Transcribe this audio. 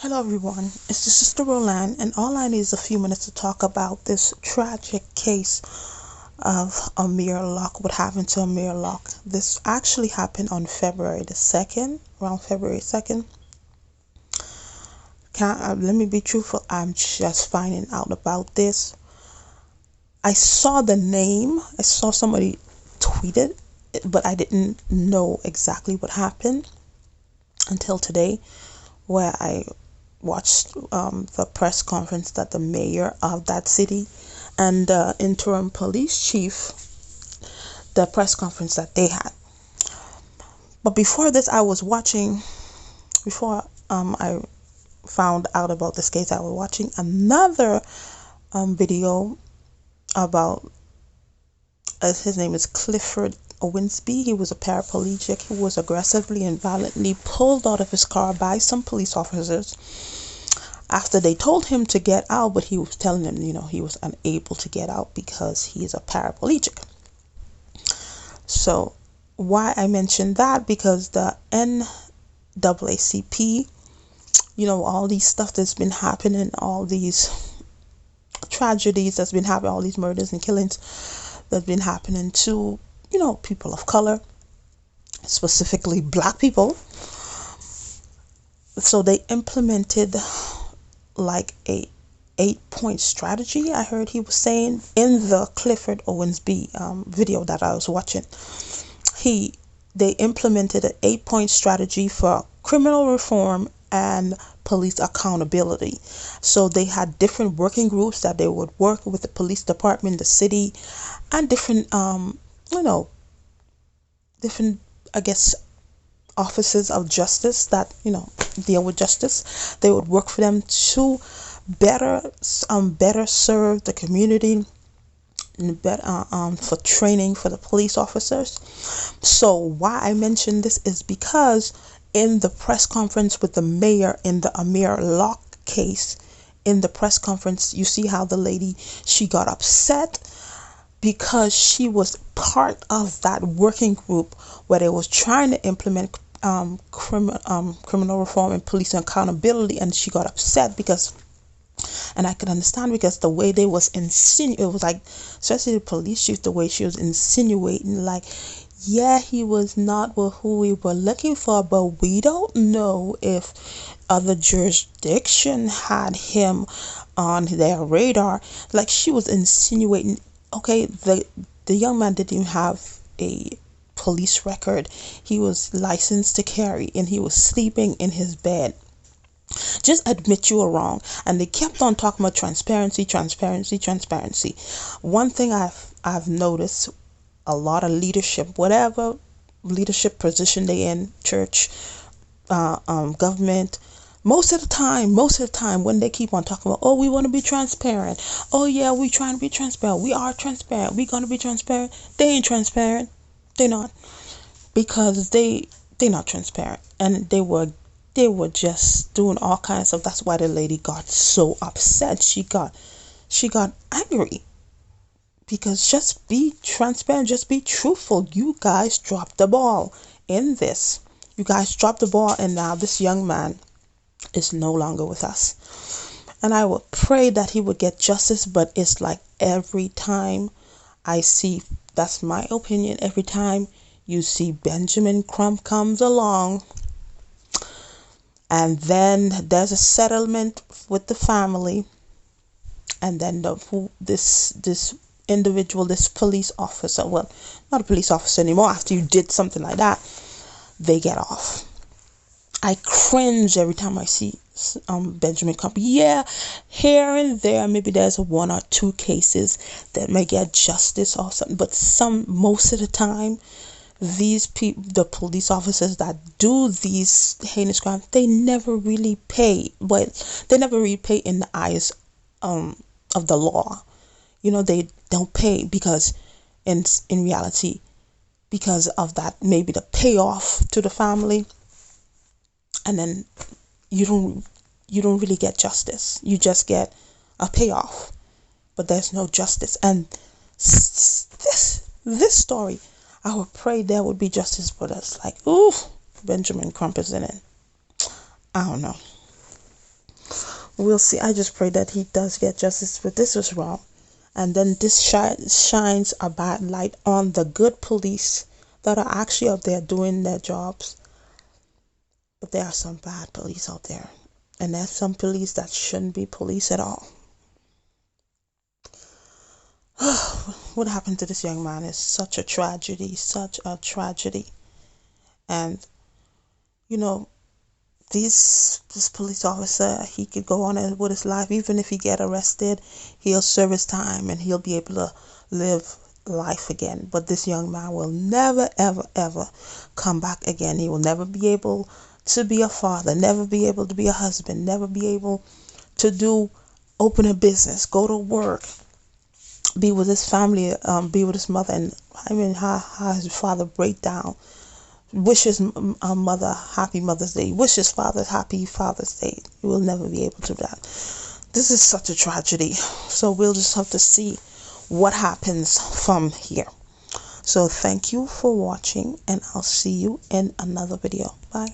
Hello everyone, it's your sister Roland, and all I need is a few minutes to talk about this tragic case of Amir Locke, what happened to Amir Locke. This actually happened on February the 2nd, around February 2nd. Let me be truthful, I'm just finding out about this. I saw the name, I saw somebody tweet it, but I didn't know exactly what happened until today, where I watched the press conference that the mayor of that city and the interim police chief, the press conference that they had. But before this, before I found out about this case, I was watching another video about, his name is Clifford Owensby. He was a paraplegic. He was aggressively and violently pulled out of his car by some police officers after they told him to get out, but he was telling them, he was unable to get out because he is a paraplegic. So why I mentioned that, because the NAACP, all these stuff that's been happening, all these tragedies that's been happening, all these murders and killings that's been happening to, people of color, specifically black people. So they implemented like a 8-point strategy, I heard he was saying in the Clifford Owensby video that I was watching. They implemented an 8-point strategy for criminal reform and police accountability. So they had different working groups that they would work with the police department, the city, and different different, I guess, offices of justice that deal with justice. They would work for them to better serve the community, and better for training for the police officers. So why I mention this is because in the press conference with the mayor in the Amir Locke case, in the press conference, you see how the lady, she got upset because she was part of that working group where they was trying to implement criminal reform and police accountability, and she got upset because, and I could understand, because the way they was it was like, especially the police chief, the way she was insinuating, like, yeah, he was not who we were looking for, but we don't know if other jurisdiction had him on their radar. Like, she was insinuating, okay, the young man didn't even have a police record. He was licensed to carry and he was sleeping in his bed. Just admit you were wrong. And they kept on talking about transparency. One thing I've noticed, a lot of leadership, whatever leadership position they in, church, government, most of the time when they keep on talking about, oh, we want to be transparent, oh yeah, we trying to be transparent, we are transparent, we gonna be transparent, they ain't transparent. They not, because they not transparent, and they were just doing all kinds of stuff. That's why the lady got so upset. She got angry, because just be transparent, just be truthful. You guys dropped the ball in this. You guys dropped the ball, and now this young man is no longer with us. And I would pray that he would get justice, but it's like every time I see, that's my opinion, every time you see Benjamin Crump comes along, and then there's a settlement with the family, and then this individual, this police officer, well, not a police officer anymore, after you did something like that, they get off. I cringe every time I see Benjamin Crump. Yeah, here and there, maybe there's one or two cases that may get justice or something, but most of the time, these people, the police officers that do these heinous crimes, they never really pay. But they never really pay in the eyes of the law. They don't pay because, in reality, because of that, maybe the payoff to the family, and then you don't really get justice. You just get a payoff, but there's no justice. And this story, I would pray there would be justice, but it's like, ooh, Benjamin Crump is in it. I don't know. we'll see. I just pray that he does get justice, but this was wrong. And then this shines a bad light on the good police that are actually out there doing their jobs. But there are some bad police out there. And there's some police that shouldn't be police at all. What happened to this young man is such a tragedy, such a tragedy. And, you know, this police officer, he could go on with his life. Even if he get arrested, he'll serve his time and he'll be able to live life again. But this young man will never, ever, ever come back again. He will never be able to be a father, never be able to be a husband, never be able to open a business, go to work, be with his family, be with his mother. And I mean, how his father break down, wish his mother happy Mother's Day, wish his father happy Father's Day. He will never be able to do that. This is such a tragedy. So we'll just have to see what happens from here. So thank you for watching, and I'll see you in another video. Bye.